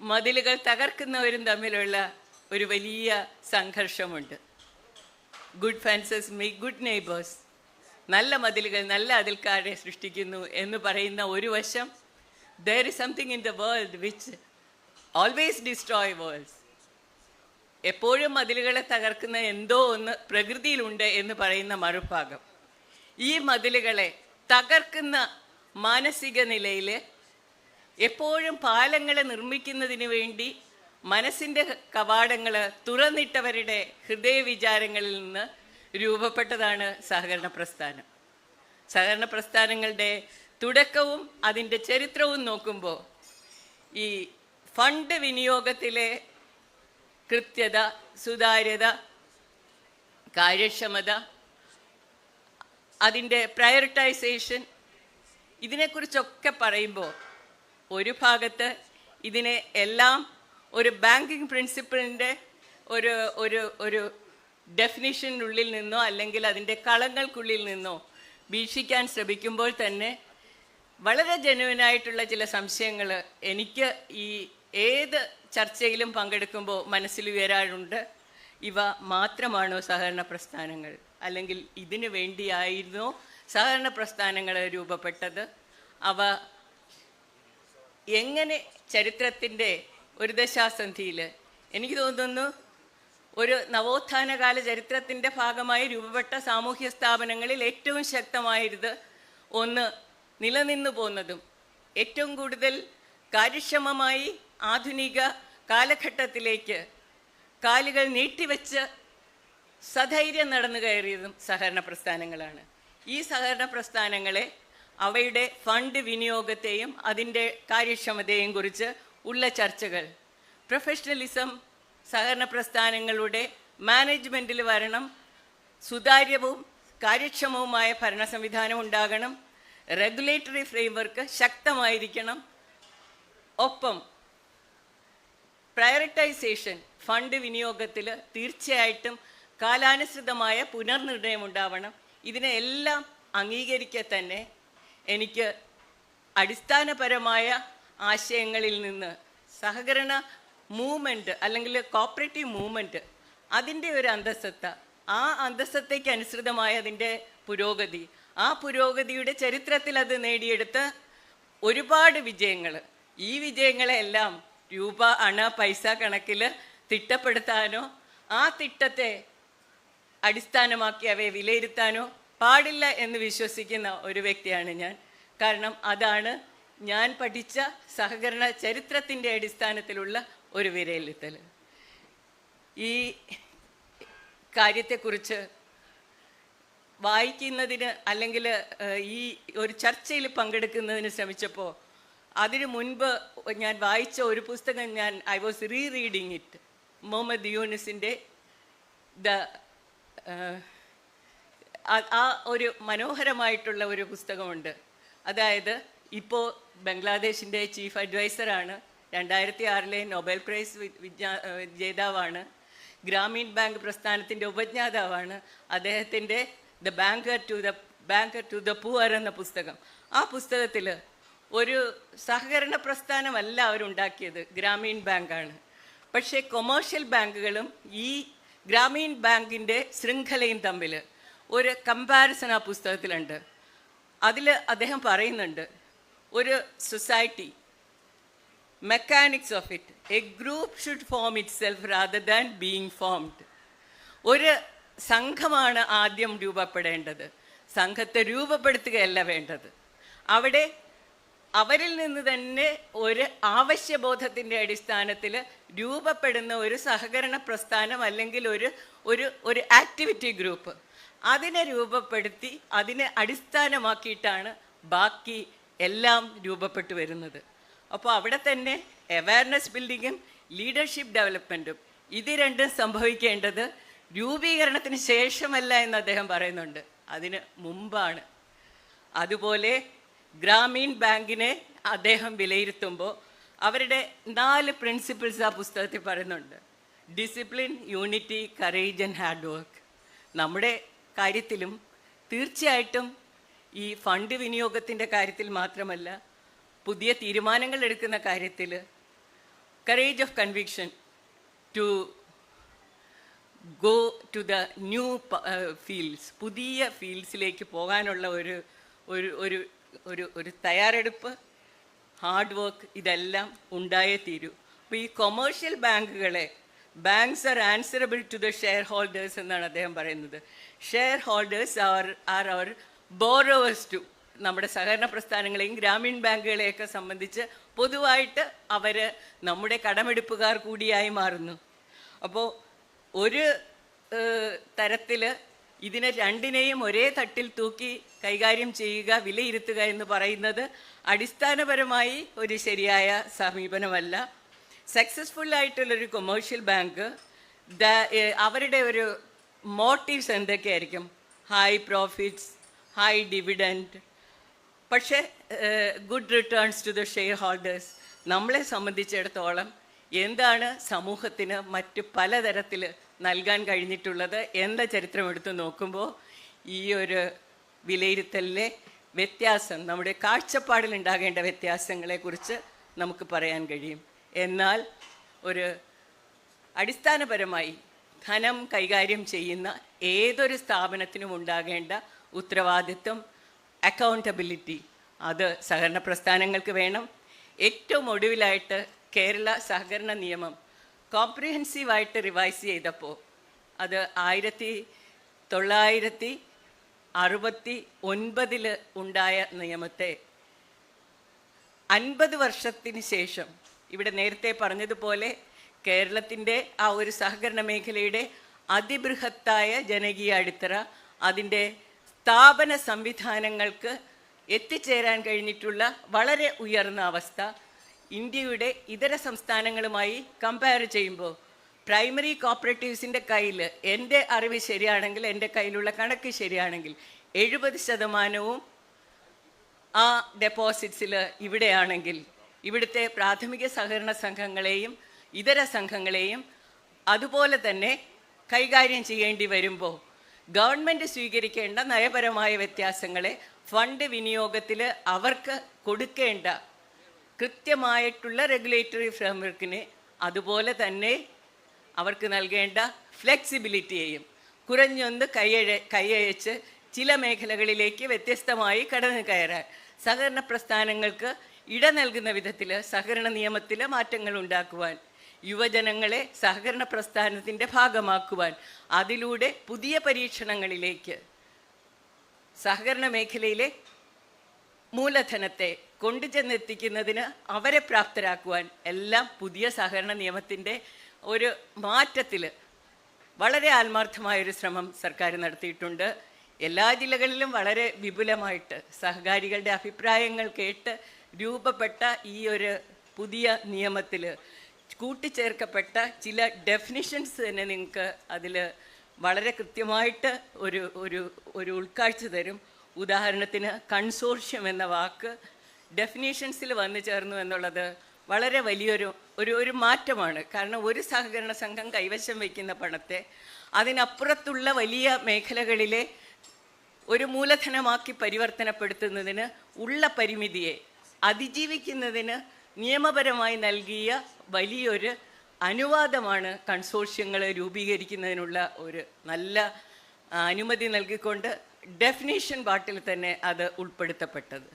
മതിലുകൾ തകർക്കുന്നവരും തമ്മിലുള്ള ഒരു വലിയ സംഘർഷമുണ്ട്. Good fences make good neighbours. നല്ല മതിലുകൾ നല്ല അതിൽക്കാരെ സൃഷ്ടിക്കുന്നു എന്ന് പറയുന്ന ഒരു വശം, there is something in the world which always destroy worlds. എപ്പോഴും മതിലുകളെ തകർക്കുന്ന എന്തോ ഒന്ന് പ്രകൃതിയിലുണ്ട് എന്ന് പറയുന്ന മറുഭാഗം. ഈ മതിലുകളെ തകർക്കുന്ന മാനസിക നിലയിൽ എപ്പോഴും പാലങ്ങളെ നിർമ്മിക്കുന്നതിന് വേണ്ടി മനസ്സിൻ്റെ കവാടങ്ങൾ തുറന്നിട്ടവരുടെ ഹൃദയവിചാരങ്ങളിൽ നിന്ന് രൂപപ്പെട്ടതാണ് സഹകരണ പ്രസ്ഥാനം. സഹകരണ പ്രസ്ഥാനങ്ങളുടെ തുടക്കവും അതിൻ്റെ ചരിത്രവും നോക്കുമ്പോൾ ഈ ഫണ്ട് വിനിയോഗത്തിലെ കൃത്യത, സുതാര്യത, കാര്യക്ഷമത, അതിൻ്റെ പ്രയോറിറ്റൈസേഷൻ, ഇതിനെക്കുറിച്ചൊക്കെ പറയുമ്പോൾ ഒരു ഭാഗത്ത് ഇതിനെ എല്ലാം ഒരു ബാങ്കിങ് പ്രിൻസിപ്പിളിൻ്റെ ഒരു ഒരു ഒരു ഡെഫിനിഷനുള്ളിൽ നിന്നോ അല്ലെങ്കിൽ അതിൻ്റെ കളങ്ങൾക്കുള്ളിൽ നിന്നോ വീക്ഷിക്കാൻ ശ്രമിക്കുമ്പോൾ തന്നെ വളരെ ജെനുവിനായിട്ടുള്ള ചില സംശയങ്ങൾ എനിക്ക് ഈ ഏത് ചർച്ചയിലും പങ്കെടുക്കുമ്പോൾ മനസ്സിൽ വരാറുണ്ട്. ഇവ മാത്രമാണോ സഹകരണ പ്രസ്ഥാനങ്ങൾ? അല്ലെങ്കിൽ ഇതിനു വേണ്ടിയായിരുന്നോ സഹകരണ പ്രസ്ഥാനങ്ങൾ രൂപപ്പെട്ടത്? അവ എങ്ങനെ ചരിത്രത്തിൻ്റെ ഒരു ദശാസന്ധിയിൽ, എനിക്ക് തോന്നുന്നു ഒരു നവോത്ഥാനകാല ചരിത്രത്തിൻ്റെ ഭാഗമായി രൂപപ്പെട്ട സാമൂഹ്യ സ്ഥാപനങ്ങളിൽ ഏറ്റവും ശക്തമായത് ഒന്ന് നിലനിന്നു പോന്നതും ഏറ്റവും കൂടുതൽ കാര്യക്ഷമമായി ആധുനിക കാലഘട്ടത്തിലേക്ക് കാലുകൾ നീട്ടിവെച്ച് സധൈര്യം നടന്നു കയറിയതും സഹകരണ പ്രസ്ഥാനങ്ങളാണ്. ഈ സഹകരണ പ്രസ്ഥാനങ്ങളെ അവയുടെ ഫണ്ട് വിനിയോഗത്തെയും അതിൻ്റെ കാര്യക്ഷമതയെയും കുറിച്ച് ഉള്ള ചർച്ചകൾ, പ്രൊഫഷണലിസം സഹകരണ പ്രസ്ഥാനങ്ങളുടെ മാനേജ്മെൻറ്റിൽ വരണം, സുതാര്യവും കാര്യക്ഷമവുമായ ഭരണ സംവിധാനം ഉണ്ടാകണം, റെഗുലേറ്ററി ഫ്രെയിംവർക്ക് ശക്തമായിരിക്കണം, ഒപ്പം പ്രയോറിറ്റൈസേഷൻ ഫണ്ട് വിനിയോഗത്തിൽ തീർച്ചയായിട്ടും കാലാനുസൃതമായ പുനർനിർണയം ഉണ്ടാവണം. ഇതിനെല്ലാം അംഗീകരിക്കെ തന്നെ എനിക്ക് അടിസ്ഥാനപരമായ ആശയങ്ങളിൽ നിന്ന് സഹകരണ മൂവ്മെൻറ്റ് അല്ലെങ്കിൽ കോപ്പറേറ്റീവ് മൂവ്മെൻറ്റ് അതിൻ്റെ ഒരു അന്തസ്സത്ത, ആ അന്തസ്സത്തേക്ക് അനുസൃതമായ അതിൻ്റെ പുരോഗതി, ആ പുരോഗതിയുടെ ചരിത്രത്തിൽ അത് നേടിയെടുത്ത ഒരുപാട് വിജയങ്ങൾ, ഈ വിജയങ്ങളെല്ലാം രൂപ, അണ, പൈസ കണക്കിൽ തിട്ടപ്പെടുത്താനോ ആ തിട്ടത്തെ അടിസ്ഥാനമാക്കി അവയെ വിലയിരുത്താനോ പാടില്ല എന്ന് വിശ്വസിക്കുന്ന ഒരു വ്യക്തിയാണ് ഞാൻ. കാരണം അതാണ് ഞാൻ പഠിച്ച സഹകരണ ചരിത്രത്തിൻ്റെ അടിസ്ഥാനത്തിലുള്ള ഒരു വിലയിരുത്തൽ. ഈ കാര്യത്തെക്കുറിച്ച് വായിക്കുന്നതിന് അല്ലെങ്കിൽ ഈ ഒരു ചർച്ചയിൽ പങ്കെടുക്കുന്നതിന് ശ്രമിച്ചപ്പോൾ അതിനു മുൻപ് ഞാൻ വായിച്ച ഒരു പുസ്തകം I was reading it, Muhammad യൂനിസിൻ്റെ ആ ഒരു മനോഹരമായിട്ടുള്ള ഒരു പുസ്തകമുണ്ട്. അതായത് ഇപ്പോൾ ബംഗ്ലാദേശിൻ്റെ ചീഫ് അഡ്വൈസറാണ്, 2006 നൊബേൽ പ്രൈസ് ജേതാവാണ്, ഗ്രാമീൺ ബാങ്ക് പ്രസ്ഥാനത്തിൻ്റെ ഉപജ്ഞാതാവാണ്. അദ്ദേഹത്തിൻ്റെ the banker to the poor എന്ന പുസ്തകം, ആ പുസ്തകത്തിൽ ഒരു സഹകരണ പ്രസ്ഥാനമല്ല അവരുണ്ടാക്കിയത്, ഗ്രാമീൺ ബാങ്കാണ്. പക്ഷേ കൊമേഴ്ഷ്യൽ ബാങ്കുകളും ഈ ഗ്രാമീൺ ബാങ്കിൻ്റെ ശൃംഖലയും തമ്മിൽ ഒരു കമ്പാരിസൺ ആ പുസ്തകത്തിലുണ്ട്. അതിൽ അദ്ദേഹം പറയുന്നുണ്ട്, ഒരു society, mechanics of it, A group should form it self rather than being formed. ഒരു സംഘമാണ് ആദ്യം രൂപപ്പെടേണ്ടത്, സംഘത്തെ രൂപപ്പെടുത്തുകയല്ല വേണ്ടത്. അവിടെ അവരിൽ നിന്ന് തന്നെ ഒരു ആവശ്യബോധത്തിൻ്റെ അടിസ്ഥാനത്തിൽ രൂപപ്പെടുന്ന ഒരു സഹകരണ പ്രസ്ഥാനം അല്ലെങ്കിൽ ഒരു ആക്ടിവിറ്റി ഗ്രൂപ്പ്, അതിനെ രൂപപ്പെടുത്തി അതിനെ അടിസ്ഥാനമാക്കിയിട്ടാണ് ബാക്കി എല്ലാം രൂപപ്പെട്ടു വരുന്നത്. അപ്പോൾ അവിടെ തന്നെ അവയർനെസ് ബിൽഡിങ്ങും ലീഡർഷിപ്പ് ഡെവലപ്മെൻറ്റും ഇത് രണ്ടും സംഭവിക്കേണ്ടത് രൂപീകരണത്തിന് ശേഷമല്ല എന്ന് അദ്ദേഹം പറയുന്നുണ്ട്, അതിന് മുമ്പാണ്. അതുപോലെ ഗ്രാമീൺ ബാങ്കിനെ അദ്ദേഹം വിലയിരുത്തുമ്പോൾ അവരുടെ 4 പ്രിൻസിപ്പിൾസ് ആ പുസ്തകത്തിൽ പറയുന്നുണ്ട്. Discipline, unity, courage and hard work. നമ്മുടെ കാര്യത്തിലും തീർച്ചയായിട്ടും ഈ ഫണ്ട് വിനിയോഗത്തിൻ്റെ കാര്യത്തിൽ മാത്രമല്ല, പുതിയ തീരുമാനങ്ങൾ എടുക്കുന്ന കാര്യത്തിൽ courage of conviction to go to the new fields, പുതിയ ഫീൽഡ്സിലേക്ക് പോകാനുള്ള ഒരു ഒരു ഒരു ഒരു ഒരു തയ്യാറെടുപ്പ്, ഹാർഡ് വർക്ക്, ഇതെല്ലാം ഉണ്ടായേ തീരൂ. അപ്പോൾ ഈ കൊമേഴ്ഷ്യൽ ബാങ്കുകളെ, banks are answerable to the share holders എന്നാണ് അദ്ദേഹം പറയുന്നത്. ഷെയർ ഹോൾഡേഴ്സ് ആർ അവർ ബോറോവേഴ്സ് ടു. നമ്മുടെ സഹകരണ പ്രസ്ഥാനങ്ങളെയും ഗ്രാമീൺ ബാങ്കുകളെയൊക്കെ സംബന്ധിച്ച് പൊതുവായിട്ട് അവർ നമ്മുടെ കടമെടുപ്പുകാർ കൂടിയായി മാറുന്നു. അപ്പോൾ ഒരു തരത്തിൽ ഇതിനെ രണ്ടിനെയും ഒരേ തട്ടിൽ തൂക്കി കൈകാര്യം ചെയ്യുക, വിലയിരുത്തുക എന്ന് പറയുന്നത് അടിസ്ഥാനപരമായി ഒരു ശരിയായ സമീപനമല്ല. സക്സസ്ഫുള്ളായിട്ടുള്ളൊരു കൊമേഴ്ഷ്യൽ ബാങ്ക് അവരുടെ ഒരു മോട്ടീവ്സ് എന്തൊക്കെയായിരിക്കും? ഹൈ പ്രോഫിറ്റ്സ്, ഹൈ ഡിവിഡൻഡ്, പക്ഷേ good returns to the share holders. നമ്മളെ സംബന്ധിച്ചിടത്തോളം എന്താണ് സമൂഹത്തിന് മറ്റ് പലതരത്തിൽ നൽകാൻ കഴിഞ്ഞിട്ടുള്ളത് എന്ന ചരിത്രം എടുത്ത് നോക്കുമ്പോൾ ഈ ഒരു വിലയിരുത്തലിലെ വ്യത്യാസം, നമ്മുടെ കാഴ്ചപ്പാടിലുണ്ടാകേണ്ട വ്യത്യാസങ്ങളെക്കുറിച്ച് നമുക്ക് പറയാൻ കഴിയും. എന്നാൽ ഒരു അടിസ്ഥാനപരമായി ധനം കൈകാര്യം ചെയ്യുന്ന ഏതൊരു സ്ഥാപനത്തിനും ഉണ്ടാകേണ്ട ഉത്തരവാദിത്വം, അക്കൗണ്ടബിലിറ്റി, അത് സഹകരണ പ്രസ്ഥാനങ്ങൾക്ക് വേണം. ഏറ്റവും ഒടുവിലായിട്ട് കേരള സഹകരണ നിയമം കോംപ്രിഹെൻസീവായിട്ട് റിവൈസ് ചെയ്തപ്പോൾ അത് 1969 ഉണ്ടായ നിയമത്തെ 50 വർഷത്തിന് ശേഷം, ഇവിടെ നേരത്തെ പറഞ്ഞതുപോലെ കേരളത്തിൻ്റെ ആ ഒരു സഹകരണ മേഖലയുടെ അതിബൃഹത്തായ ജനകീയ അടിത്തറ, അതിൻ്റെ സ്ഥാപന സംവിധാനങ്ങൾക്ക് എത്തിച്ചേരാൻ കഴിഞ്ഞിട്ടുള്ള വളരെ ഉയർന്ന അവസ്ഥ, ഇന്ത്യയുടെ ഇതര സംസ്ഥാനങ്ങളുമായി കമ്പയർ ചെയ്യുമ്പോൾ പ്രൈമറി കോപ്പറേറ്റീവ്സിൻ്റെ കയ്യിൽ, എൻ്റെ അറിവ് ശരിയാണെങ്കിൽ, എൻ്റെ കയ്യിലുള്ള കണക്ക് ശരിയാണെങ്കിൽ 70% ആ ഡെപ്പോസിറ്റ്സിൽ ഇവിടെയാണെങ്കിൽ, ഇവിടുത്തെ പ്രാഥമിക സഹകരണ സംഘങ്ങളെയും ഇതര സംഘങ്ങളെയും അതുപോലെ തന്നെ കൈകാര്യം ചെയ്യേണ്ടി വരുമ്പോൾ ഗവൺമെൻറ് സ്വീകരിക്കേണ്ട നയപരമായ വ്യത്യാസങ്ങളെ, ഫണ്ട് വിനിയോഗത്തിൽ അവർക്ക് കൊടുക്കേണ്ട കൃത്യമായിട്ടുള്ള റെഗുലേറ്ററി ഫ്രെയിംവർക്കിനെ, അതുപോലെ തന്നെ അവർക്ക് നൽകേണ്ട ഫ്ലെക്സിബിലിറ്റിയെയും കുറഞ്ഞൊന്ന് കൈയയച്ച് ചില മേഖലകളിലേക്ക് വ്യത്യസ്തമായി കടന്നു കയറാൻ സഹകരണ പ്രസ്ഥാനങ്ങൾക്ക് ഇട നൽകുന്ന വിധത്തിൽ സഹകരണ നിയമത്തിൽ മാറ്റങ്ങൾ ഉണ്ടാക്കുവാൻ, യുവജനങ്ങളെ സഹകരണ പ്രസ്ഥാനത്തിൻ്റെ ഭാഗമാക്കുവാൻ, അതിലൂടെ പുതിയ പരീക്ഷണങ്ങളിലേക്ക് സഹകരണ മേഖലയിലെ മൂലധനത്തെ കൊണ്ടുചെന്നെത്തിക്കുന്നതിന് അവരെ പ്രാപ്തരാക്കുവാൻ എല്ലാം പുതിയ സഹകരണ നിയമത്തിൻ്റെ ഒരു മാറ്റത്തിൽ വളരെ ആത്മാർത്ഥമായൊരു ശ്രമം സർക്കാർ നടത്തിയിട്ടുണ്ട്. എല്ലാ ജില്ലകളിലും വളരെ വിപുലമായിട്ട് സഹകാരികളുടെ അഭിപ്രായങ്ങൾ കേട്ട് രൂപപ്പെട്ട ഈ ഒരു പുതിയ നിയമത്തിൽ കൂട്ടിച്ചേർക്കപ്പെട്ട ചില ഡെഫിനിഷൻസ് തന്നെ നിങ്ങൾക്ക് അതിൽ വളരെ കൃത്യമായിട്ട് ഒരു ഒരു ഒരു ഉൾക്കാഴ്ച തരും. ഉദാഹരണത്തിന് കൺസോർഷ്യം എന്ന വാക്ക് ഡെഫിനേഷൻസിൽ വന്നു ചേർന്നു എന്നുള്ളത് വളരെ വലിയൊരു ഒരു മാറ്റമാണ്. കാരണം ഒരു സഹകരണ സംഘം കൈവശം വയ്ക്കുന്ന പണത്തെ അതിനപ്പുറത്തുള്ള വലിയ മേഖലകളിലെ ഒരു മൂലധനമാക്കി പരിവർത്തനപ്പെടുത്തുന്നതിന് ഉള്ള പരിമിതിയെ അതിജീവിക്കുന്നതിന് നിയമപരമായി നൽകിയ വലിയൊരു അനുവാദമാണ് കൺസോർഷ്യങ്ങൾ രൂപീകരിക്കുന്നതിനുള്ള ഒരു നല്ല അനുമതി നൽകിക്കൊണ്ട് ഡെഫിനേഷൻ പാർട്ടിൽ തന്നെ അത് ഉൾപ്പെടുത്തപ്പെട്ടത്.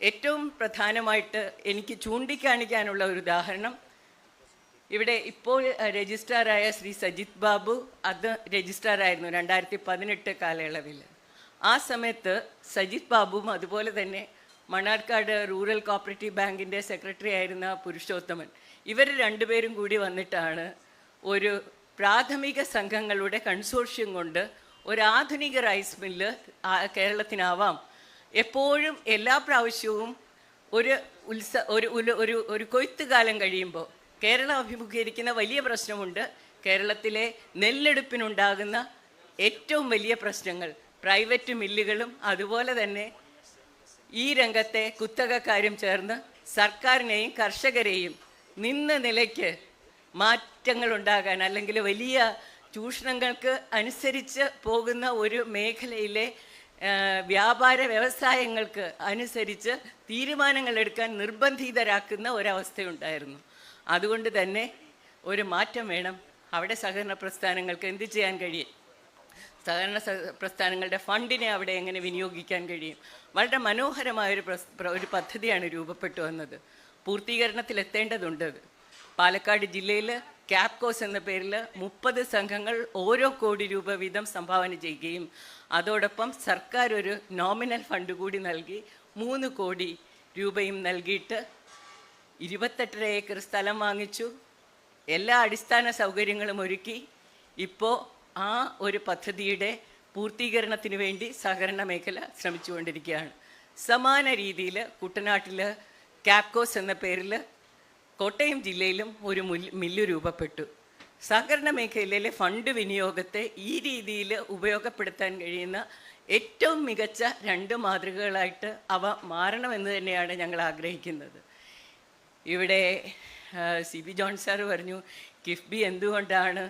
ഏറ്റവും പ്രധാനമായിട്ട് എനിക്ക് ചൂണ്ടിക്കാണിക്കാനുള്ള ഒരു ഉദാഹരണം, ഇവിടെ ഇപ്പോൾ രജിസ്ട്രാറായ ശ്രീ സജിത് ബാബു, അത് രജിസ്ട്രാറായിരുന്നു 2018 കാലയളവിൽ. ആ സമയത്ത് സജിത് ബാബുവും അതുപോലെ തന്നെ മണ്ണാർക്കാട് റൂറൽ കോപ്പറേറ്റീവ് ബാങ്കിൻ്റെ സെക്രട്ടറി ആയിരുന്ന പുരുഷോത്തമൻ, ഇവർ രണ്ടുപേരും കൂടി വന്നിട്ടാണ് ഒരു പ്രാഥമിക സംഘങ്ങളുടെ കൺസോർഷ്യം കൊണ്ട് ഒരു ആധുനിക റൈസ് മില്ല് കേരളത്തിനാവാം. എപ്പോഴും എല്ലാ പ്രാവശ്യവും ഒരു ഒരു കൊയ്ത്തുകാലം കഴിയുമ്പോൾ കേരളം അഭിമുഖീകരിക്കുന്ന വലിയ പ്രശ്നമുണ്ട്. കേരളത്തിലെ നെല്ലെടുപ്പിനുണ്ടാകുന്ന ഏറ്റവും വലിയ പ്രശ്നങ്ങൾ പ്രൈവറ്റ് മില്ലുകളും അതുപോലെ തന്നെ ഈ രംഗത്തെ കുത്തകക്കാരും ചേർന്ന് സർക്കാരിനെയും കർഷകരെയും നിന്ന നിലയ്ക്ക് മാറ്റങ്ങൾ ഉണ്ടാകാൻ, അല്ലെങ്കിൽ വലിയ ചൂഷണങ്ങൾക്ക് അനുസരിച്ച് പോകുന്ന ഒരു മേഖലയിലെ വ്യാപാര വ്യവസായങ്ങൾക്ക് അനുസരിച്ച് തീരുമാനങ്ങൾ എടുക്കാൻ നിർബന്ധിതരാക്കുന്ന ഒരവസ്ഥയുണ്ടായിരുന്നു. അതുകൊണ്ട് തന്നെ ഒരു മാറ്റം വേണം. അവിടെ സഹകരണ പ്രസ്ഥാനങ്ങൾക്ക് എന്ത് ചെയ്യാൻ കഴിയും? സഹകരണ പ്രസ്ഥാനങ്ങളുടെ ഫണ്ടിനെ അവിടെ എങ്ങനെ വിനിയോഗിക്കാൻ കഴിയും? വളരെ മനോഹരമായൊരു ഒരു പദ്ധതിയാണ് രൂപപ്പെട്ടു വന്നത്. പൂർത്തീകരണത്തിലെത്തേണ്ടതുണ്ട്. പാലക്കാട് ജില്ലയിൽ ക്യാപ്കോസ് എന്ന പേരിൽ 30 സംഘങ്ങൾ ഓരോ കോടി രൂപ വീതം സംഭാവന ചെയ്യുകയും അതോടൊപ്പം സർക്കാർ ഒരു നോമിനൽ ഫണ്ട് കൂടി നൽകി 3 കോടി രൂപയും നൽകിയിട്ട് 28 ഏക്കർ സ്ഥലം വാങ്ങിച്ചു. എല്ലാ അടിസ്ഥാന സൗകര്യങ്ങളും ഒരുക്കി. ഇപ്പോൾ ആ ഒരു പദ്ധതിയുടെ പൂർത്തീകരണത്തിന് വേണ്ടി സഹകരണ മേഖല ശ്രമിച്ചുകൊണ്ടിരിക്കുകയാണ്. സമാന രീതിയിൽ കുട്ടനാട്ടിൽ ക്യാപ്കോസ് എന്ന പേരിൽ കോട്ടയം ജില്ലയിലും ഒരു മില്ല് രൂപപ്പെട്ടു. സഹകരണ മേഖലയിലെ ഫണ്ട് വിനിയോഗത്തെ ഈ രീതിയിൽ ഉപയോഗപ്പെടുത്താൻ കഴിയുന്ന ഏറ്റവും മികച്ച 2 മാതൃകകളായിട്ട് അവ മാറണമെന്ന് തന്നെയാണ് ഞങ്ങൾ ആഗ്രഹിക്കുന്നത്. ഇവിടെ CB ജോൺ സാറ് പറഞ്ഞു, കിഫ്ബി എന്തുകൊണ്ടാണ്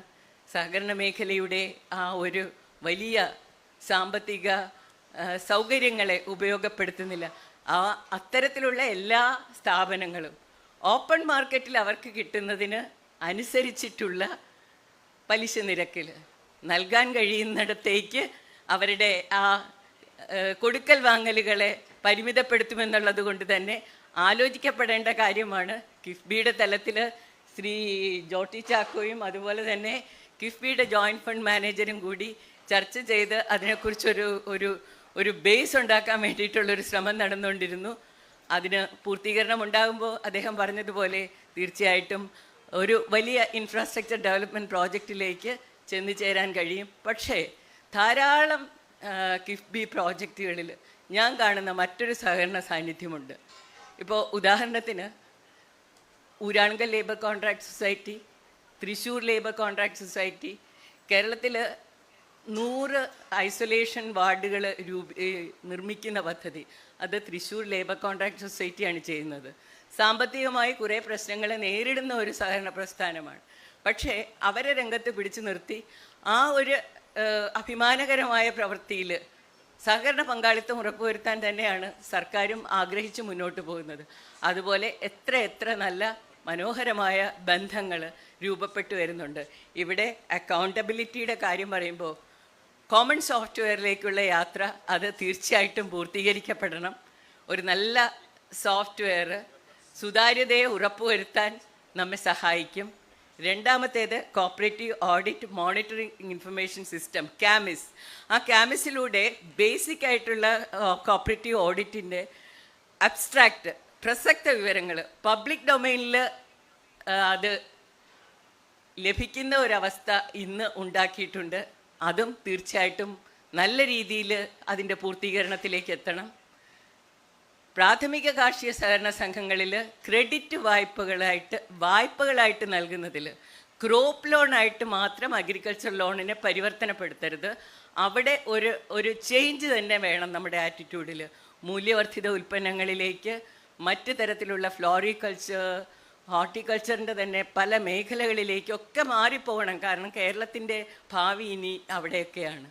സഹകരണ മേഖലയുടെ ആ ഒരു വലിയ സാമ്പത്തിക സൗകര്യങ്ങളെ ഉപയോഗപ്പെടുത്തുന്നില്ല? അത്തരത്തിലുള്ള എല്ലാ സ്ഥാപനങ്ങളും ഓപ്പൺ മാർക്കറ്റിൽ അവർക്ക് കിട്ടുന്നതിന് അനുസരിച്ചിട്ടുള്ള പലിശ നിരക്കിൽ നൽകാൻ കഴിയുന്നിടത്തേക്ക് അവരുടെ ആ കൊടുക്കൽ വാങ്ങലുകളെ പരിമിതപ്പെടുത്തുമെന്നുള്ളത് കൊണ്ട് തന്നെ ആലോചിക്കപ്പെടേണ്ട കാര്യമാണ്. കിഫ്ബിയുടെ തലത്തിൽ ശ്രീ ജോട്ടി ചാക്കോയും അതുപോലെ തന്നെ കിഫ്ബിയുടെ ജോയിൻറ്റ് ഫണ്ട് മാനേജരും കൂടി ചർച്ച ചെയ്ത് അതിനെക്കുറിച്ചൊരു ഒരു ഒരു ബേസ് ഉണ്ടാക്കാൻ വേണ്ടിയിട്ടുള്ളൊരു ശ്രമം നടന്നുകൊണ്ടിരുന്നു. അതിന് പൂർത്തീകരണം ഉണ്ടാകുമ്പോൾ അദ്ദേഹം പറഞ്ഞതുപോലെ തീർച്ചയായിട്ടും ഒരു വലിയ ഇൻഫ്രാസ്ട്രക്ചർ ഡെവലപ്മെൻറ്റ് പ്രോജക്റ്റിലേക്ക് ചെന്നു ചേരാൻ കഴിയും. പക്ഷേ ധാരാളം കിഫ്ബി പ്രോജക്റ്റുകളിൽ ഞാൻ കാണുന്ന മറ്റൊരു സഹകരണ സാന്നിധ്യമുണ്ട്. ഇപ്പോൾ ഉദാഹരണത്തിന് Uralungal labour contract society, Thrissur labour contract society, കേരളത്തിൽ 100 ഐസൊലേഷൻ വാർഡുകൾ നിർമ്മിക്കുന്ന പദ്ധതി അത് തൃശ്ശൂർ ലേബർ കോൺട്രാക്ട് സൊസൈറ്റിയാണ് ചെയ്യുന്നത്. സാമ്പത്തികമായി കുറേ പ്രശ്നങ്ങൾ നേരിടുന്ന ഒരു സഹകരണ പ്രസ്ഥാനമാണ്. പക്ഷേ അവരെ രംഗത്ത് പിടിച്ചു നിർത്തി ആ ഒരു അഭിമാനകരമായ പ്രവൃത്തിയിൽ സഹകരണ പങ്കാളിത്തം ഉറപ്പുവരുത്താൻ തന്നെയാണ് സർക്കാരും ആഗ്രഹിച്ച് മുന്നോട്ട് പോകുന്നത്. അതുപോലെ എത്ര നല്ല മനോഹരമായ ബന്ധങ്ങൾ രൂപപ്പെട്ടു വരുന്നുണ്ട്. ഇവിടെ അക്കൗണ്ടബിലിറ്റിയുടെ കാര്യം പറയുമ്പോൾ കോമൺ സോഫ്റ്റ്വെയറിലേക്കുള്ള യാത്ര അത് തീർച്ചയായിട്ടും പൂർത്തീകരിക്കപ്പെടണം. ഒരു നല്ല സോഫ്റ്റ്വെയർ സുതാര്യതയെ ഉറപ്പുവരുത്താൻ നമ്മെ സഹായിക്കും. രണ്ടാമത്തേത് cooperative audit monitoring information system CAMIS. ആ ക്യാമിസിലൂടെ ബേസിക് ആയിട്ടുള്ള കോപ്പറേറ്റീവ് ഓഡിറ്റിൻ്റെ അബ്സ്ട്രാക്റ്റ് പ്രസക്ത വിവരങ്ങൾ പബ്ലിക് ഡൊമൈനിൽ അത് ലഭിക്കുന്ന ഒരവസ്ഥ ഇന്ന് ഉണ്ടാക്കിയിട്ടുണ്ട്. അതും തീർച്ചയായിട്ടും നല്ല രീതിയിൽ അതിൻ്റെ പൂർത്തീകരണത്തിലേക്ക് എത്തണം. പ്രാഥമിക കാർഷിക സഹകരണ സംഘങ്ങളിൽ ക്രെഡിറ്റ് വായ്പകളായിട്ട് നൽകുന്നതിൽ ക്രോപ്പ് ലോണായിട്ട് മാത്രം അഗ്രികൾച്ചർ ലോണിനെ പരിവർത്തനപ്പെടുത്തരുത്. അവിടെ ഒരു ചേഞ്ച് തന്നെ വേണം നമ്മുടെ ആറ്റിറ്റ്യൂഡിൽ. മൂല്യവർദ്ധിത ഉൽപ്പന്നങ്ങളിലേക്ക് മറ്റ് തരത്തിലുള്ള ഫ്ലോറികൾച്ചർ, ഹോർട്ടിക്കൾച്ചറിൻ്റെ തന്നെ പല മേഖലകളിലേക്കൊക്കെ മാറിപ്പോകണം. കാരണം കേരളത്തിൻ്റെ ഭാവി ഇനി അവിടെയൊക്കെയാണ്.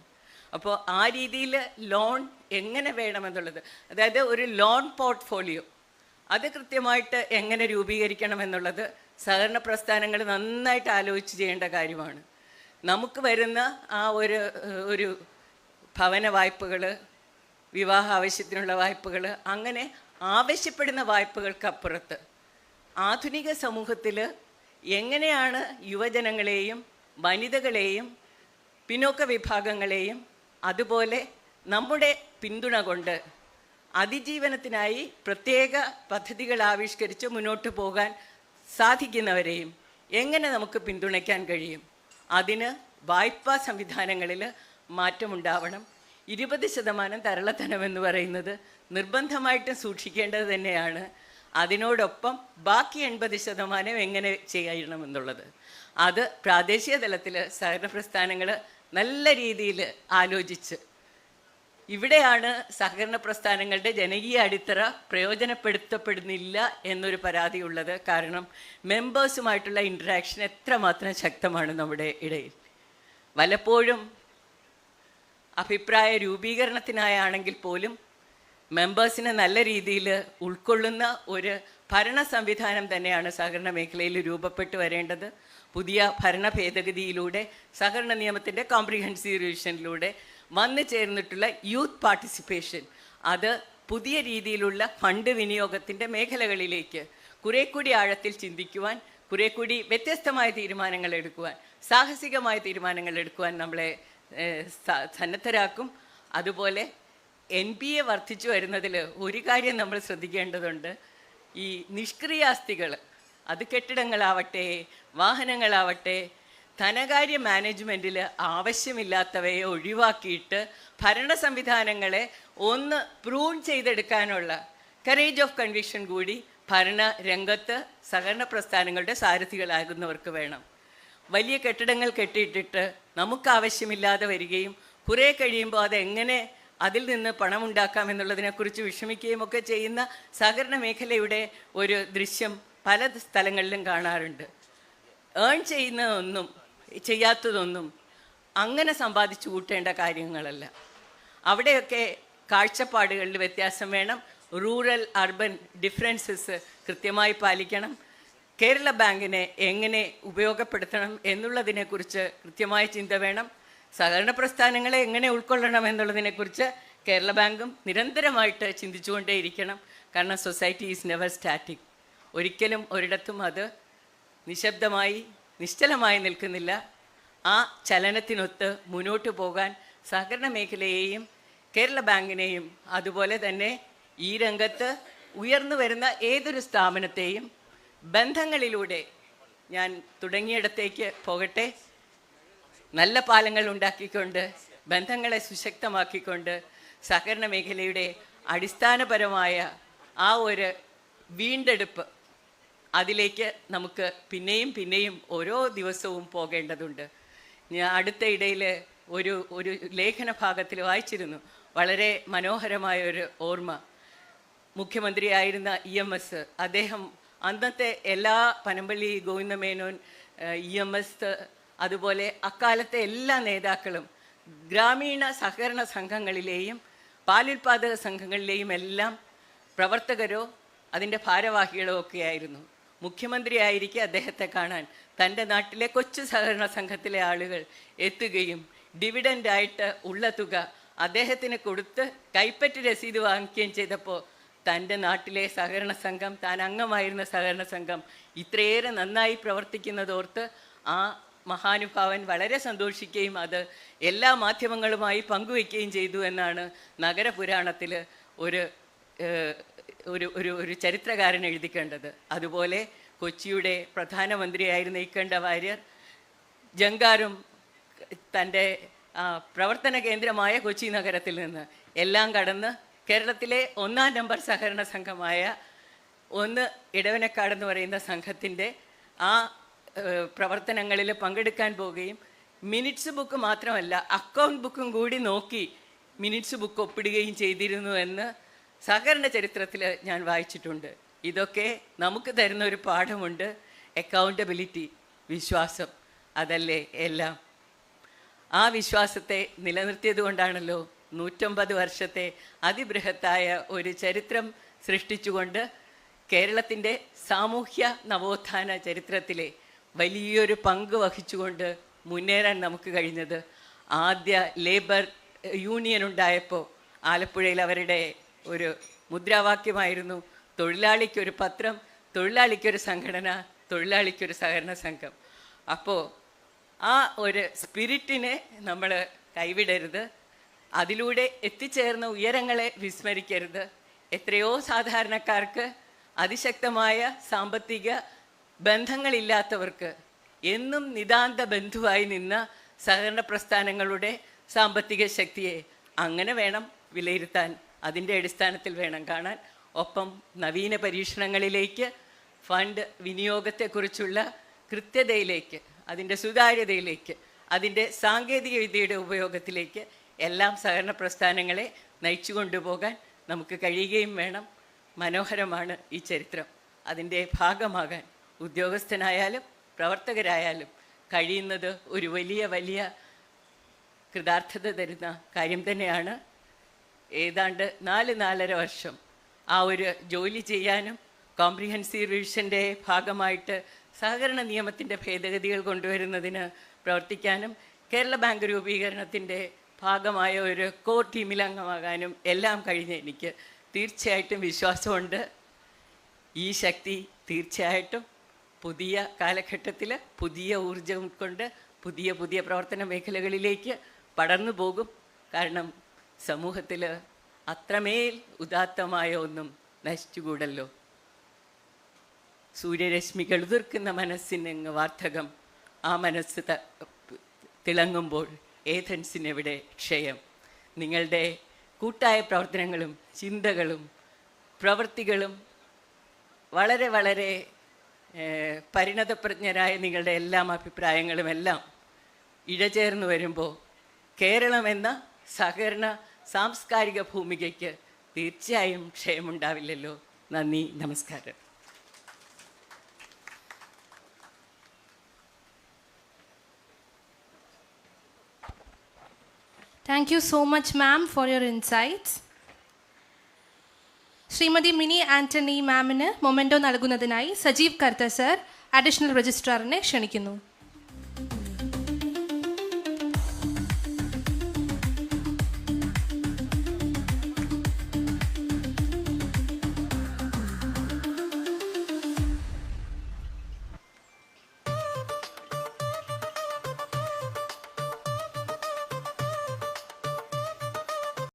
അപ്പോൾ ആ രീതിയിൽ ലോൺ എങ്ങനെ വേണമെന്നുള്ളത്, അതായത് ഒരു ലോൺ പോർട്ട്ഫോളിയോ അത് കൃത്യമായിട്ട് എങ്ങനെ രൂപീകരിക്കണം എന്നുള്ളത് സഹകരണ പ്രസ്ഥാനങ്ങൾ നന്നായിട്ട് ആലോചിച്ച് ചെയ്യേണ്ട കാര്യമാണ്. നമുക്ക് വരുന്ന ആ ഒരു ഭവന വായ്പകൾ, വിവാഹ ആവശ്യത്തിനുള്ള വായ്പകൾ, അങ്ങനെ ആവശ്യപ്പെടുന്ന വായ്പകൾക്കപ്പുറത്ത് ആധുനിക സമൂഹത്തിൽ എങ്ങനെയാണ് യുവജനങ്ങളെയും വനിതകളെയും പിന്നോക്ക വിഭാഗങ്ങളെയും അതുപോലെ നമ്മുടെ പിന്തുണ കൊണ്ട് അതിജീവനത്തിനായി പ്രത്യേക പദ്ധതികൾ ആവിഷ്കരിച്ച് മുന്നോട്ട് പോകാൻ സാധിക്കുന്നവരെയും എങ്ങനെ നമുക്ക് പിന്തുണയ്ക്കാൻ കഴിയും? അതിന് വായ്പാ സംവിധാനങ്ങളിൽ മാറ്റമുണ്ടാവണം. 20% തരളധനമെന്ന് പറയുന്നത് നിർബന്ധമായിട്ടും സൂക്ഷിക്കേണ്ടത് തന്നെയാണ്. അതിനോടൊപ്പം ബാക്കി 80% എങ്ങനെ ചെയ്യണമെന്നുള്ളത് അത് പ്രാദേശിക തലത്തിൽ സഹകരണ പ്രസ്ഥാനങ്ങൾ നല്ല രീതിയിൽ ആലോചിച്ച്, ഇവിടെയാണ് സഹകരണ പ്രസ്ഥാനങ്ങളുടെ ജനകീയ അടിത്തറ പ്രയോജനപ്പെടുത്തപ്പെടുന്നില്ല എന്നൊരു പരാതിയുള്ളത്. കാരണം മെമ്പേഴ്സുമായിട്ടുള്ള ഇൻറ്ററാക്ഷൻ എത്രമാത്രം ശക്തമാണ് നമ്മുടെ ഇടയിൽ. പലപ്പോഴും അഭിപ്രായ രൂപീകരണത്തിനായാണെങ്കിൽ പോലും മെമ്പേഴ്സിനെ നല്ല രീതിയിൽ ഉൾക്കൊള്ളുന്ന ഒരു ഭരണ സംവിധാനം തന്നെയാണ് സഹകരണ മേഖലയിൽ രൂപപ്പെട്ടു വരേണ്ടത്. പുതിയ ഭരണ ഭേദഗതിയിലൂടെ സഹകരണ നിയമത്തിൻ്റെ കോംപ്രിഹെൻസീവ് റിവിഷനിലൂടെ വന്നു ചേർന്നിട്ടുള്ള യൂത്ത് പാർട്ടിസിപ്പേഷൻ, അത് പുതിയ രീതിയിലുള്ള ഫണ്ട് വിനിയോഗത്തിൻ്റെ മേഖലകളിലേക്ക് കുറെ കൂടി ആഴത്തിൽ ചിന്തിക്കുവാൻ, കുറെ കൂടി വ്യത്യസ്തമായ തീരുമാനങ്ങൾ എടുക്കുവാൻ, സാഹസികമായ തീരുമാനങ്ങൾ എടുക്കുവാൻ നമ്മളെ സന്നദ്ധരാക്കും. അതുപോലെ NPA വർദ്ധിച്ചു വരുന്നതിൽ ഒരു കാര്യം നമ്മൾ ശ്രദ്ധിക്കേണ്ടതുണ്ട്. ഈ നിഷ്ക്രിയാസ്തികൾ, അത് കെട്ടിടങ്ങളാവട്ടെ വാഹനങ്ങളാവട്ടെ, ധനകാര്യ മാനേജ്മെൻറ്റിൽ ആവശ്യമില്ലാത്തവയെ ഒഴിവാക്കിയിട്ട് ഭരണ സംവിധാനങ്ങളെ ഒന്ന് പ്രൂൺ ചെയ്തെടുക്കാനുള്ള കറേജ് ഓഫ് കൺവിക്ഷൻ കൂടി ഭരണ രംഗത്ത് സഹകരണ പ്രസ്ഥാനങ്ങളുടെ സാരഥികളാകുന്നവർക്ക് വേണം. വലിയ കെട്ടിടങ്ങൾ കെട്ടിയിട്ടിട്ട് നമുക്ക് ആവശ്യമില്ലാതെ വരികയും കുറേ കഴിയുമ്പോൾ അതെങ്ങനെ അതിൽ നിന്ന് പണമുണ്ടാക്കാം എന്നുള്ളതിനെക്കുറിച്ച് വിഷമിക്കുകയും ഒക്കെ ചെയ്യുന്ന സഹകരണ മേഖലയുടെ ഒരു ദൃശ്യം പല സ്ഥലങ്ങളിലും കാണാറുണ്ട്. ഏൺ ചെയ്യാത്തതൊന്നും അങ്ങനെ സമ്പാദിച്ചു കൂട്ടേണ്ട കാര്യങ്ങളല്ല. അവിടെയൊക്കെ കാഴ്ചപ്പാടുകളിൽ വ്യത്യാസം വേണം. റൂറൽ അർബൻ ഡിഫറൻസസ് കൃത്യമായി പാലിക്കണം. കേരള ബാങ്കിനെ എങ്ങനെ ഉപയോഗപ്പെടുത്തണം എന്നുള്ളതിനെക്കുറിച്ച് കൃത്യമായ ചിന്ത വേണം. സഹകരണ പ്രസ്ഥാനങ്ങളെ എങ്ങനെ ഉൾക്കൊള്ളണം എന്നുള്ളതിനെക്കുറിച്ച് കേരള ബാങ്കും നിരന്തരമായിട്ട് ചിന്തിച്ചുകൊണ്ടേയിരിക്കണം. കാരണം സൊസൈറ്റി ഈസ് നെവർ സ്റ്റാറ്റിക്. ഒരിക്കലും ഒരിടത്തും അത് നിശബ്ദമായി നിശ്ചലമായി നിൽക്കുന്നില്ല. ആ ചലനത്തിനൊത്ത് മുന്നോട്ട് പോകാൻ സഹകരണ മേഖലയെയും കേരള ബാങ്കിനെയും അതുപോലെ തന്നെ ഈ രംഗത്ത് ഉയർന്നു വരുന്ന ഏതൊരു സ്ഥാപനത്തെയും ബന്ധങ്ങളിലൂടെ, ഞാൻ തുടങ്ങിയിടത്തേക്ക് പോകട്ടെ, നല്ല പാലങ്ങൾ ഉണ്ടാക്കിക്കൊണ്ട് ബന്ധങ്ങളെ സുശക്തമാക്കിക്കൊണ്ട് സഹകരണ മേഖലയുടെ അടിസ്ഥാനപരമായ ആ ഒരു വീണ്ടെടുപ്പ്, അതിലേക്ക് നമുക്ക് പിന്നെയും ഓരോ ദിവസവും പോകേണ്ടതുണ്ട്. ഞാൻ അടുത്ത ഇടയിൽ ഒരു ലേഖന ഭാഗത്തിൽ വായിച്ചിരുന്നു, വളരെ മനോഹരമായ ഒരു ഓർമ്മ. മുഖ്യമന്ത്രിയായിരുന്ന EMS, അദ്ദേഹം അന്നത്തെ എല്ലാ പനമ്പള്ളി ഗോവിന്ദമേനോൻ, EMS, അതുപോലെ അക്കാലത്തെ എല്ലാ നേതാക്കളും ഗ്രാമീണ സഹകരണ സംഘങ്ങളിലെയും പാലുൽപാദക സംഘങ്ങളിലെയും എല്ലാം പ്രവർത്തകരോ അതിൻ്റെ ഭാരവാഹികളോ ഒക്കെയായിരുന്നു. മുഖ്യമന്ത്രിയായിരിക്കെ അദ്ദേഹത്തെ കാണാൻ തൻ്റെ നാട്ടിലെ കൊച്ചു സഹകരണ സംഘത്തിലെ ആളുകൾ എത്തുകയും ഡിവിഡൻ്റായിട്ട് ഉള്ള തുക അദ്ദേഹത്തിന് കൊടുത്ത് കൈപ്പറ്റ് രസീത് വാങ്ങിക്കുകയും ചെയ്തപ്പോൾ തൻ്റെ നാട്ടിലെ സഹകരണ സംഘം, താൻ അംഗമായിരുന്ന സഹകരണ സംഘം ഇത്രയേറെ നന്നായി പ്രവർത്തിക്കുന്നതോർത്ത് ആ മഹാനുഭാവൻ വളരെ സന്തോഷിക്കുകയും അത് എല്ലാ മാധ്യമങ്ങളുമായി പങ്കുവയ്ക്കുകയും ചെയ്തു എന്നാണ് നഗരപുരാണത്തിൽ ഒരു ഒരു ചരിത്രകാരൻ എഴുതിക്കേണ്ടത്. അതുപോലെ കൊച്ചിയുടെ പ്രധാനമന്ത്രിയായിരുന്ന ഇക്കണ്ട വാര്യർ ജങ്കാറും തൻ്റെ പ്രവർത്തന കേന്ദ്രമായ കൊച്ചി നഗരത്തിൽ നിന്ന് എല്ലാം കടന്ന് കേരളത്തിലെ 1-ാം നമ്പർ സഹകരണ സംഘമായ ഇടവനക്കാട് എന്ന് പറയുന്ന സംഘത്തിൻ്റെ ആ പ്രവർത്തനങ്ങളിൽ പങ്കെടുക്കാൻ പോവുകയും മിനിറ്റ്സ് ബുക്ക് മാത്രമല്ല അക്കൗണ്ട് ബുക്കും കൂടി നോക്കി മിനിറ്റ്സ് ബുക്ക് ഒപ്പിടുകയും ചെയ്തിരുന്നു എന്ന് സഹകരണ ചരിത്രത്തിൽ ഞാൻ വായിച്ചിട്ടുണ്ട്. ഇതൊക്കെ നമുക്ക് തരുന്ന ഒരു പാഠമുണ്ട്. അക്കൗണ്ടബിലിറ്റി, വിശ്വാസം, അതല്ലേ എല്ലാം. ആ വിശ്വാസത്തെ നിലനിർത്തിയത് കൊണ്ടാണല്ലോ 150 വർഷത്തെ അതിബൃഹത്തായ ഒരു ചരിത്രം സൃഷ്ടിച്ചുകൊണ്ട് കേരളത്തിൻ്റെ സാമൂഹ്യ നവോത്ഥാന ചരിത്രത്തിലെ വലിയൊരു പങ്ക് വഹിച്ചുകൊണ്ട് മുന്നേറാൻ നമുക്ക് കഴിഞ്ഞത്. ആദ്യ ലേബർ യൂണിയൻ ഉണ്ടായപ്പോൾ ആലപ്പുഴയിൽ അവരുടെ ഒരു മുദ്രാവാക്യമായിരുന്നു തൊഴിലാളിക്കൊരു പത്രം, തൊഴിലാളിക്കൊരു സംഘടന, തൊഴിലാളിക്കൊരു സഹകരണ സംഘം. അപ്പോൾ ആ ഒരു സ്പിരിറ്റിനെ നമ്മൾ കൈവിടരുത്. അതിലൂടെ എത്തിച്ചേർന്ന ഉയരങ്ങളെ വിസ്മരിക്കരുത്. എത്രയോ സാധാരണക്കാർക്ക്, അതിശക്തമായ സാമ്പത്തിക ബന്ധങ്ങളില്ലാത്തവർക്ക് എന്നും നിതാന്ത ബന്ധുവായി നിന്ന സഹകരണ പ്രസ്ഥാനങ്ങളുടെ സാമ്പത്തിക ശക്തിയെ അങ്ങനെ വേണം വിലയിരുത്താൻ, അതിൻ്റെ അടിസ്ഥാനത്തിൽ വേണം കാണാൻ. ഒപ്പം നവീന പരീക്ഷണങ്ങളിലേക്ക്, ഫണ്ട് വിനിയോഗത്തെക്കുറിച്ചുള്ള കൃത്യതയിലേക്ക്, അതിൻ്റെ സുതാര്യതയിലേക്ക്, അതിൻ്റെ സാങ്കേതിക വിദ്യയുടെ ഉപയോഗത്തിലേക്ക് എല്ലാം സഹകരണ പ്രസ്ഥാനങ്ങളെ നയിച്ചു കൊണ്ടുപോകാൻ നമുക്ക് കഴിയുകയും വേണം. മനോഹരമാണ് ഈ ചരിത്രം. അതിൻ്റെ ഭാഗമാകാൻ ഉദ്യോഗസ്ഥനായാലും പ്രവർത്തകരായാലും കഴിയുന്നത് ഒരു വലിയ കൃതാർത്ഥത തരുന്ന കാര്യം തന്നെയാണ്. ഏതാണ്ട് 4-4.5 വർഷം ആ ഒരു ജോലി ചെയ്യാനും കോംപ്രിഹെൻസീവ് റിവിഷൻ്റെ ഭാഗമായിട്ട് സഹകരണ നിയമത്തിൻ്റെ ഭേദഗതികൾ കൊണ്ടുവരുന്നതിന് പ്രവർത്തിക്കാനും കേരള ബാങ്ക് രൂപീകരണത്തിൻ്റെ ഭാഗമായ ഒരു കോർ ടീമിൽ അംഗമാകാനും എല്ലാം കഴിഞ്ഞ് എനിക്ക് തീർച്ചയായിട്ടും വിശ്വാസമുണ്ട്. ഈ ശക്തി തീർച്ചയായിട്ടും പുതിയ കാലഘട്ടത്തിൽ പുതിയ ഊർജം കൊണ്ട് പുതിയ പുതിയ പ്രവർത്തന മേഖലകളിലേക്ക് പടർന്നു പോകും. കാരണം സമൂഹത്തിൽ അത്രമേൽ ഉദാത്തമായ ഒന്നും നശിച്ചുകൂടല്ലോ. സൂര്യരശ്മികൾ ഉതിർക്കുന്ന മനസ്സിനങ്ങ് വാർദ്ധകം, ആ മനസ്സ് തിളങ്ങുമ്പോൾ ഏഥൻസിനെവിടെ ക്ഷയം. നിങ്ങളുടെ കൂട്ടായ പ്രവർത്തനങ്ങളും ചിന്തകളും പ്രവൃത്തികളും വളരെ വളരെ പരിണതപ്രജ്ഞരായ നിങ്ങളുടെ എല്ലാം അഭിപ്രായങ്ങളും എല്ലാം ഇഴചേർന്ന് വരുമ്പോൾ കേരളം എന്ന സഹകരണ സാംസ്കാരിക ഭൂമികയ്ക്ക് തീർച്ചയായും ക്ഷയമുണ്ടാവില്ലല്ലോ. നന്ദി, നമസ്കാരം. Thank you so much, ma'am, for your insights. Shrimati mini Antony മാമിന് മൊമെൻറ്റോ നൽകുന്നതിനായി സജീവ് കർത്ത സർ അഡീഷണൽ രജിസ്ട്രാറിനെ ക്ഷണിക്കുന്നു.